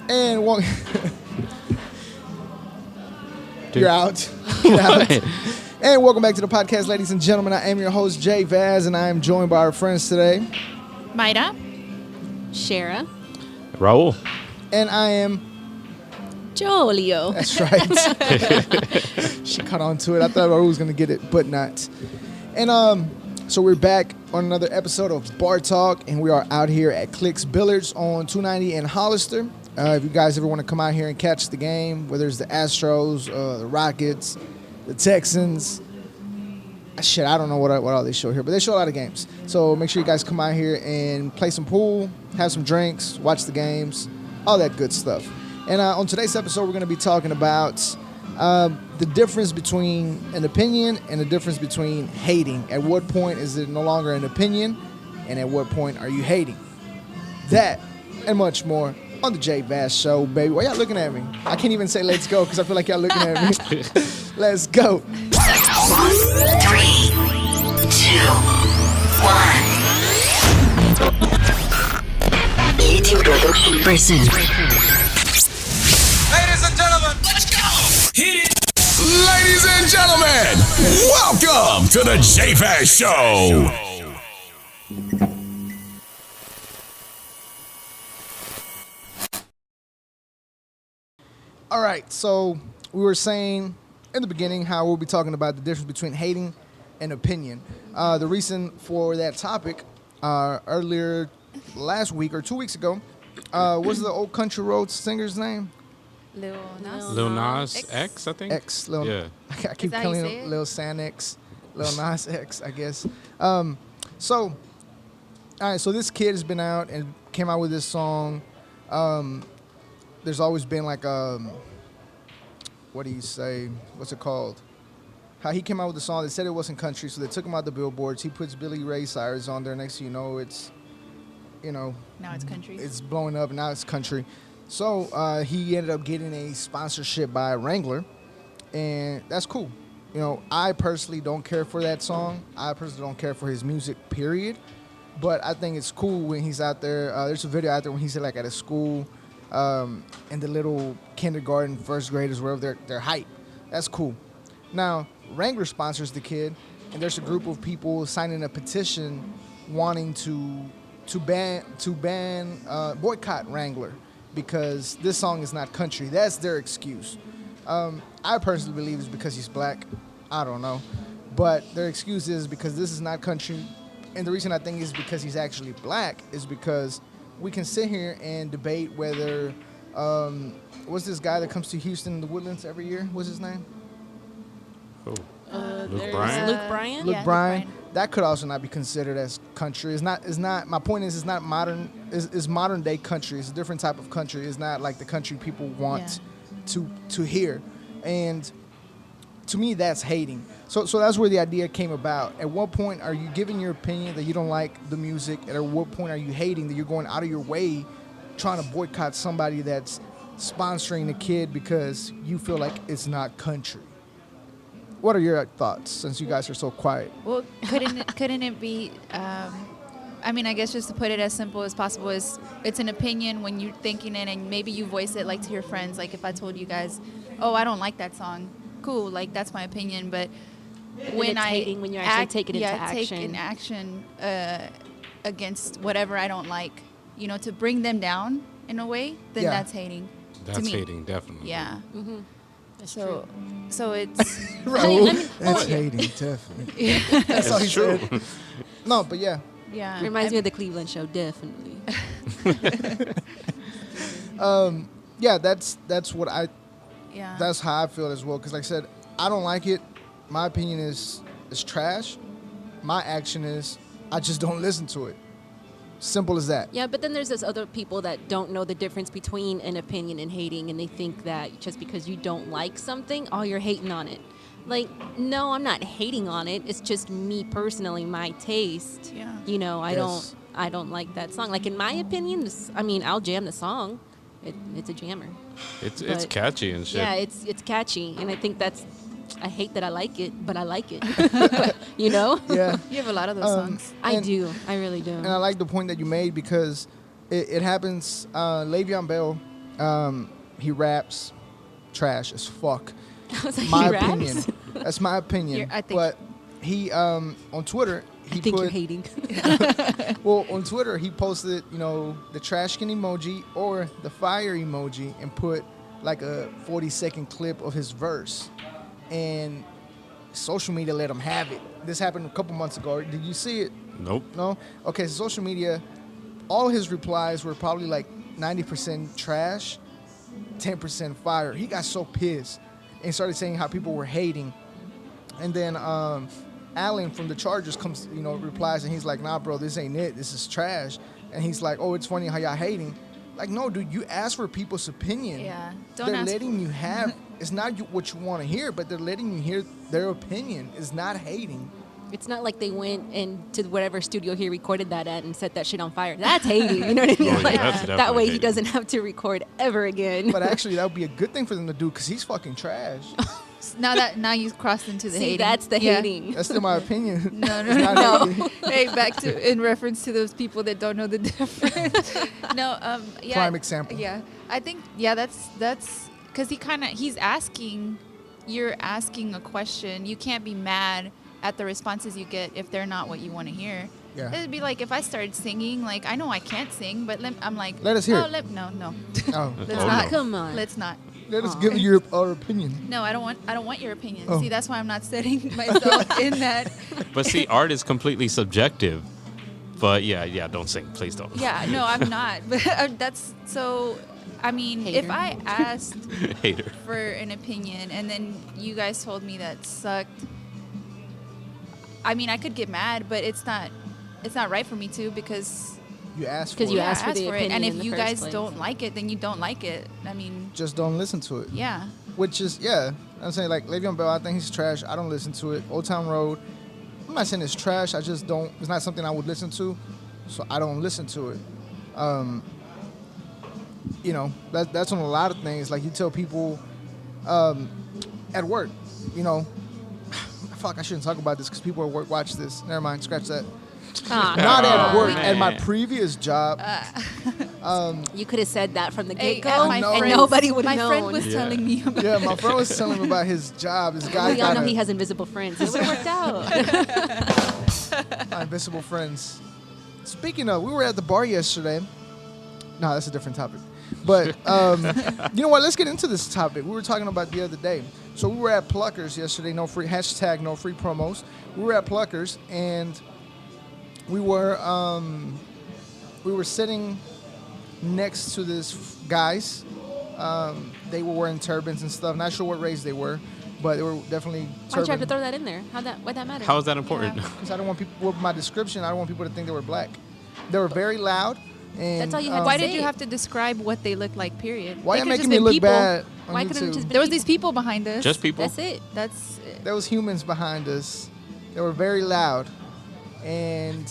And walk. You're out. Get out. And welcome back to the podcast, ladies and gentlemen. I am your host, JVaz, and I am joined by our friends today, Maida, Shara, Raul, and I am. Jolio. That's right. She caught on to it. I thought Raul was going to get it, but not. And so we're back on another episode of Bar Talk, and we are out here at Clicks Billiards on 290 in Hollister. If you guys ever want to come out here and catch the game, whether it's the Astros, the Rockets, the Texans, shit, I don't know what all they show here, but they show a lot of games. So make sure you guys come out here and play some pool, have some drinks, watch the games, all that good stuff. And on today's episode, we're going to be talking about the difference between an opinion and the difference between hating. At what point is it no longer an opinion, and at what point are you hating? That and much more on the JVaz Show, baby. Why y'all looking at me? I can't even say let's go because I feel like y'all looking at me. Let's go. 3, 2, 1. A-Team Production presents. Ladies and gentlemen, let's go! Hit it! Ladies and gentlemen, welcome to the JVaz Show! All right, so we were saying in the beginning how we'll be talking about the difference between hating and opinion. The reason for that topic earlier last week or 2 weeks ago was the old country road singer's name? Lil Nas X, I think. X. Lil, Yeah. I keep calling him Lil San X, Lil Nas X, I guess. So, all right, so this kid has been out and came out with this song. There's always been like what do you say? What's it called? How he came out with a song. They said it wasn't country, so they took him out the billboards. He puts Billy Ray Cyrus on there. Next thing you know, it's, now it's country. It's blowing up, and now it's country. So he ended up getting a sponsorship by Wrangler, and that's cool. I personally don't care for that song. I personally don't care for his music, period. But I think it's cool when he's out there. There's a video out there when he's like at a school, and the little kindergarten, first graders, wherever they're hype. That's cool. Now, Wrangler sponsors the kid, and there's a group of people signing a petition wanting to boycott Wrangler because this song is not country. That's their excuse. I personally believe it's because he's black. I don't know. But their excuse is because this is not country. And the reason I think is because he's actually black is because we can sit here and debate whether, what's this guy that comes to Houston in the Woodlands every year? What's his name? Oh. Luke Bryan? Luke Bryan? Luke Bryan. That could also not be considered as country. It's not. My point is, it's not modern. It's modern day country. It's a different type of country. It's not like the country people want to hear. And to me, that's hating. So that's where the idea came about. At what point are you giving your opinion that you don't like the music? And at what point are you hating that you're going out of your way trying to boycott somebody that's sponsoring the kid because you feel like it's not country? What are your thoughts, since you guys are so quiet? Well, couldn't it be? I guess just to put it as simple as possible is it's an opinion when you're thinking it, and maybe you voice it like to your friends. Like if I told you guys, "Oh, I don't like that song," cool, like that's my opinion. But when when you actually take it into action, take an action against whatever I don't like, to bring them down in a way, then that's hating. That's to me. hating, definitely. Yeah. Mm-hmm. So it's That's hating, definitely. That's all he true. said. No, but yeah. Yeah. Reminds me of the Cleveland show, definitely. Yeah, that's what I. Yeah. That's how I feel as well. Because like I said, I don't like it. My opinion is trash. My action is I just don't listen to it. Simple as that. Yeah, but then there's those other people that don't know the difference between an opinion and hating, and they think that just because you don't like something, oh, you're hating on it. Like, no, I'm not hating on it. It's just me personally, my taste. Yeah. I don't like that song. Like, in my opinion, I'll jam the song. It's a jammer. It's catchy and shit. Yeah, it's catchy, and I think I hate that I like it, but I like it. Yeah. You have a lot of those songs. I do. I really do. And I like the point that you made because it happens. Le'Veon Bell He raps trash as fuck. I was like, My he raps? opinion. That's my opinion. I think- But he on Twitter he I think put you're hating. well on Twitter he posted the trash can emoji or the fire emoji and put like a 40-second clip of his verse, and social media let him have it. This happened a couple months ago. Did you see it? Nope. No? Okay, so social media, all his replies were probably like 90% trash, 10% fire. He got so pissed and started saying how people were hating. And then Allen from the Chargers comes, replies, and he's like, nah, bro, this ain't it. This is trash. And he's like, oh, it's funny how y'all hating. Like, no, dude, you ask for people's opinion. Yeah. They're letting you have, it's not what you want to hear, but they're letting you hear their opinion. It's not hating. It's not like they went into whatever studio he recorded that at and set that shit on fire. That's hating. You know what I mean? Oh, yeah, Like, that's that definitely way he hating. doesn't have to record ever again. But actually, that would be a good thing for them to do because he's fucking trash. Now you crossed into the See, hating. that's the Yeah. hating. That's still my opinion. No, It's not no. hating. Hey, back to in reference to those people that don't know the difference. No, yeah. Prime example. Yeah, I think that's because he's asking. You're asking a question. You can't be mad at the responses you get if they're not what you want to hear. Yeah. It'd be like if I started singing. Like I know I can't sing, but I'm like, Let us hear oh, it. no. Oh. Let's Oh, not. no. Come on. Let's not. Let us give you our opinion. No, I don't want your opinion. Oh. See, that's why I'm not setting myself in that. But see, art is completely subjective. But yeah, don't sing. Please don't. Yeah, no, I'm not. But that's so. I mean, Hater. if I asked Hater. for an opinion and then you guys told me that sucked, I mean, I could get mad, but it's not right for me to because You asked for 'Cause you it. asked for the it. opinion And if in the you first guys place. don't like it, then you don't like it. I mean, Just don't listen to it. yeah. Which is, I'm saying, like, Le'Veon Bell, I think he's trash. I don't listen to it. Old Town Road, I'm not saying it's trash. I just don't, it's not something I would listen to, so I don't listen to it. That's on a lot of things. Like, you tell people at work, fuck, I shouldn't talk about this because people at work watch this. Never mind, scratch that. Not at Oh, work. At my man. previous job, You could have said that from the Hey, get-go, and my no. and friend- nobody would have My known. friend was Yeah. telling me about yeah, my friend was telling me about his job. This guy We all got know he has invisible friends. It would have worked out. my invisible friends. Speaking of, we were at the bar yesterday. No, that's a different topic. But you know what? Let's get into this topic. We were talking about the other day. So we were at Pluckers yesterday. No free hashtag. No free promos. We were at Pluckers and we were sitting next to this guys. They were wearing turbans and stuff. Not sure what race they were, but they were definitely Why'd you have to turban. throw that in there? Why'd that matter? How is that important? Because I don't want people with my description. I don't want people to think they were black. They were very loud. And That's all you had to why say did you have to describe what they looked like? Period. Why They are you could've making just me been look people. bad on Why couldn't it YouTube? just been There was these people behind us. Just people. That's it. That's There was humans behind us. They were very loud and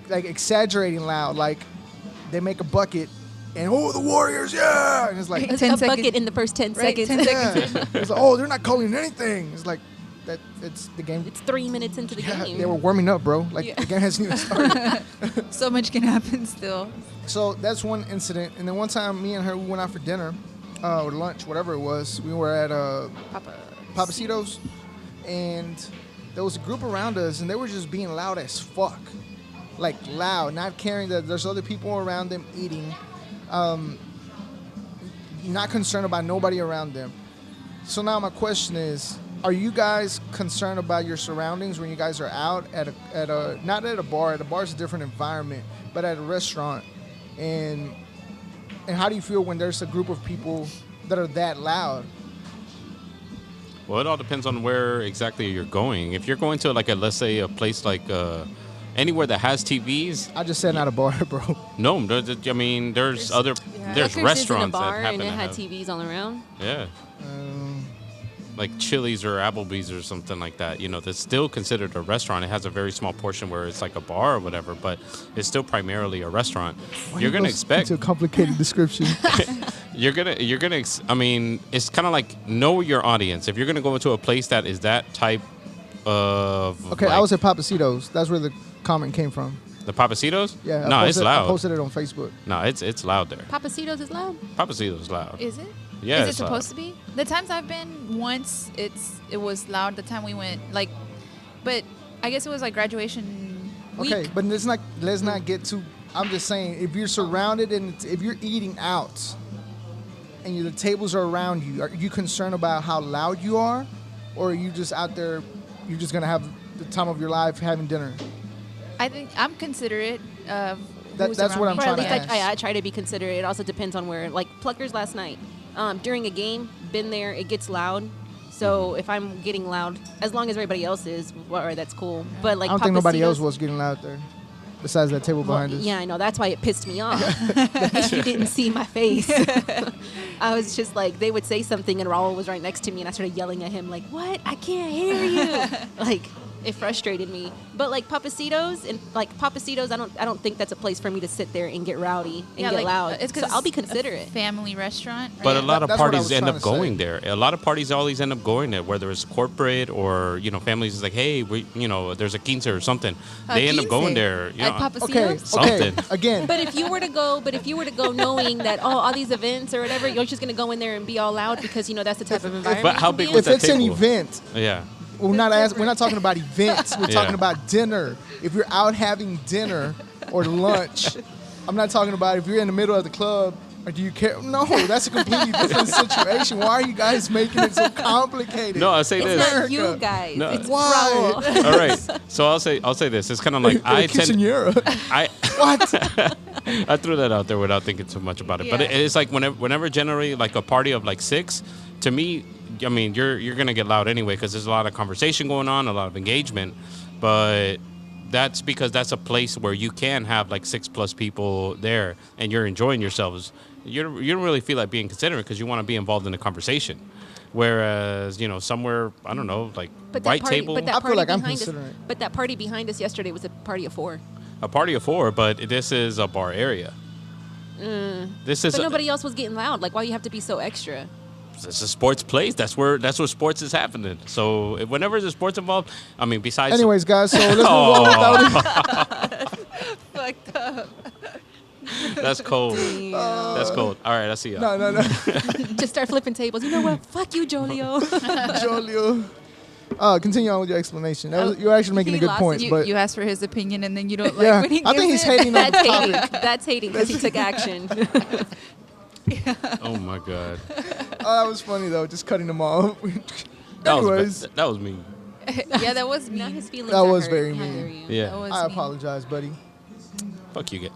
like exaggerating loud. Like they make a bucket and the Warriors, yeah! And it's like, It's 10 a bucket seconds. in the first 10 Right, seconds. 10 seconds. yeah. It's like, they're not calling anything. It's like that. It's the game. It's 3 minutes into the game. They were warming up, bro. Like Yeah. the game hasn't even started. so much can happen still. So that's one incident. And then one time, me and her, we went out for dinner or lunch, whatever it was. We were at Papacitos, and there was a group around us, and they were just being loud as fuck. Like loud, not caring that there's other people around them eating. Not concerned about nobody around them. So now my question is, are you guys concerned about your surroundings when you guys are out at a not at a bar? At a bar is a different environment, but at a restaurant, and how do you feel when there's a group of people that are that loud? Well, it all depends on where exactly you're going. If you're going to let's say a place like anywhere that has TVs, I just said not a bar, bro. no, there's There's there's Rutgers restaurants is in a bar that happen and it to had have, TVs all around. yeah, like Chili's or Applebee's or something like that. That's still considered a restaurant. It has a very small portion where it's like a bar or whatever, but it's still primarily a restaurant. You're gonna expect into a complicated description. I mean, it's kind of like know your audience. If you're gonna go into a place that is that type of Okay, I was at Papacitos. That's where the comment came from. The Papacitos? Yeah. No, it's I loud. posted it on Facebook. No, it's loud there. Papacitos is loud. Papacitos loud. Is it? Yeah, Is it it's supposed loud. to be? The times I've been, once it was loud. The time we went, like, but I guess it was like graduation week. Okay, but let's not get too. I'm just saying, if you're surrounded and if you're eating out, and the tables are around you, are you concerned about how loud you are, or are you just out there? You're just gonna have the time of your life having dinner. I think I'm considerate of who's that's around what I'm me. Or at trying least to ask. I try to be considerate. It also depends on where. Like Pluckers last night, during a game, been there. It gets loud. So if I'm getting loud, as long as everybody else is, well, that's cool. But like I don't think nobody else Papacitos- was getting loud there, besides that table Well, behind us. yeah, I know. That's why it pissed me off. If you didn't see my face, I was just like, they would say something, and Raul was right next to me, and I started yelling at him, like, "What? I can't hear you!" Like, it frustrated me. But like Papacitos, I don't think that's a place for me to sit there and get rowdy and Yeah, get like, loud. It's 'cause so I'll be it's a considerate. family restaurant. Right? But a lot of That's what I parties was end trying up to say. going there. A lot of parties always end up going there, whether it's corporate or families is like, hey, there's a quince or something. They end up going there. You At know, Papacitos. Okay. Something. Again, But if you were to go knowing that all these events or whatever, you're just gonna go in there and be all loud because that's the type of environment. But how you can big be in. was if that it's an table? event, Yeah. we're not talking about events. We're Yeah. talking about dinner. If you're out having dinner or lunch, I'm not talking about if you're in the middle of the club. Or do you care? No, that's a completely different situation. Why are you guys making it so complicated? No, I'll say It's this. not you America. guys. No. It's Why? Raul. All right. So I'll say this. It's kind of like I tend. Quinceañera. I What? I threw that out there without thinking too much about it. But Yeah. it's like whenever generally like a party of like 6, to me, I mean, you're gonna get loud anyway because there's a lot of conversation going on, a lot of engagement. But that's because that's a place where you can have like 6+ people there and you're enjoying yourselves. You don't really feel like being considerate because you want to be involved in the conversation. Whereas somewhere I don't know like But that white party, table. but that I feel party like I'm behind us. considerate. But that party behind us yesterday was a party of 4. A party of 4, but this is a bar area. This is But nobody else was getting loud. Like, why you have to be so extra? it's a sports place. That's where sports is happening. So whenever there's sports involved, I mean, besides Anyways, guys, so let's move on without Fucked up. that's cold. That's cold. All right, I see you. No. Just start flipping tables. You know what? Fuck you, Jolio. Jolio. Continue on with your explanation. You're actually making a He good lost point, You, but you asked for his opinion and then you don't like yeah, when he I think gives he's it. hating on the That's hating. topic. That's hating because he took action. Oh my god. Oh, that was funny though, just cutting them off. That Anyways, was that was me. Yeah, that was Now me. his feelings That are was hurt. very I mean. hear you. Yeah. That was I me. apologize, buddy. Fuck you, get.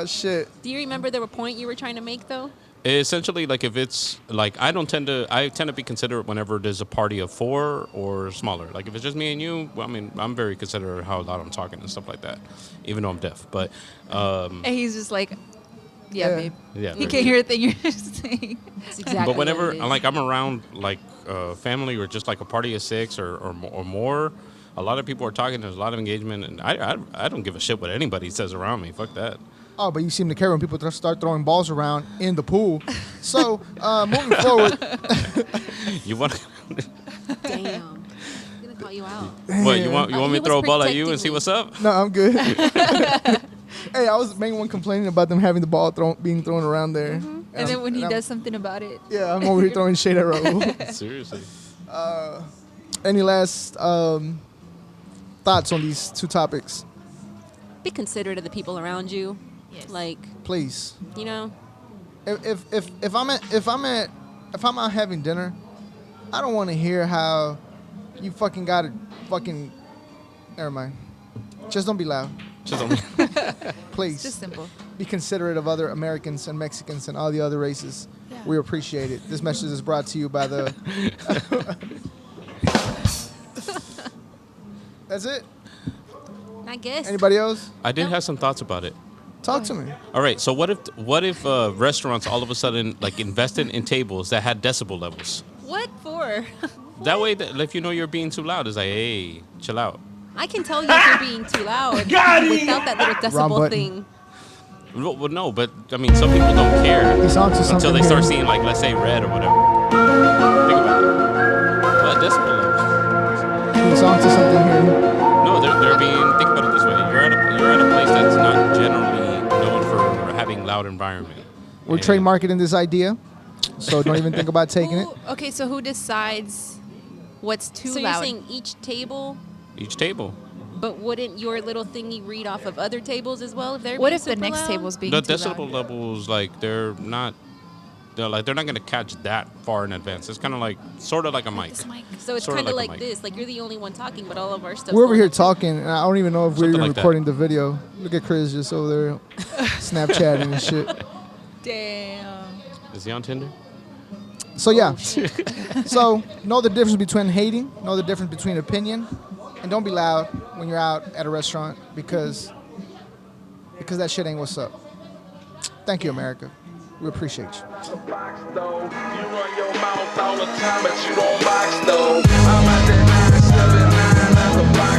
Shit. Do you remember the point you were trying to make though? Essentially, like if it's like I tend to be considerate whenever there's a party of 4 or smaller. Like if it's just me and you, well, I mean, I'm very considerate of how loud I'm talking and stuff like that, even though I'm deaf. But And he's just like, yeah, Yeah. babe. yeah. He can't hear a thing you're saying. That's exactly. But whenever what it is. like I'm around like family or just like a party of 6 or more, a lot of people are talking. There's a lot of engagement, and I don't give a shit what anybody says around me. Fuck that. Oh, but you seem to care when people start throwing balls around in the pool. So, moving forward. You want damn, I'm gonna call you out. what? You want He me to was throw a ball at you protecting and see me. what's up? No, I'm good. Hey, I was the main one complaining about them having the ball being thrown around there. And then when he I'm- does something about it, Yeah, I'm over here throwing shade at Raul. Seriously. Any last thoughts on these two topics? Be considerate of the people around you. Yes. Like, Please. you know, If I'm out having dinner, I don't want to hear how you fucking got it fucking. Never mind. Just don't be loud. Just on me. Please. it's just simple. Be considerate of other Americans and Mexicans and all the other races. Yeah. We appreciate it. This message is brought to you by the. That's it. I guess. Anybody else? I did have some thoughts about it. Talk to me. All right. So what if restaurants all of a sudden like invested in tables that had decibel levels? What for? That way, if you know you're being too loud, it's like, hey, chill out. I can tell you if you're being too loud without that little Wrong decibel button. thing. Well, no, but I mean, some people don't care He's on to something. until they here. start seeing, like, let's say, red or whatever. Think about it. What decibel levels? He's on to something here. No, No, they're being. Think about it this way: you're at a place that's not generally known for having loud environment. We're And trademarketing this idea, so don't even think about taking it. Okay, so who decides what's too So loud? you're saying each table, Each table. but wouldn't your little thingy read off of other tables as well if they're What being if the super next loud? table's being The too decibel loud? levels, like they're not gonna catch that far in advance. It's kind of like sort of like a mic. This mic. So it's Sorta kind of like a like mic. this. Like you're the only one talking, but all of our stuff. We're over here talking, and I don't even know if we're Something even like that. recording the video. Look at Chris just over there, Snapchatting and shit. Damn. Is he on Tinder? So yeah, so know the difference between hating, know the difference between opinion, and don't be loud when you're out at a restaurant because that shit ain't what's up. Thank you, America. We appreciate you. Box though. You run your mouth all the time, but you don't box though. I'm at that 979 at the box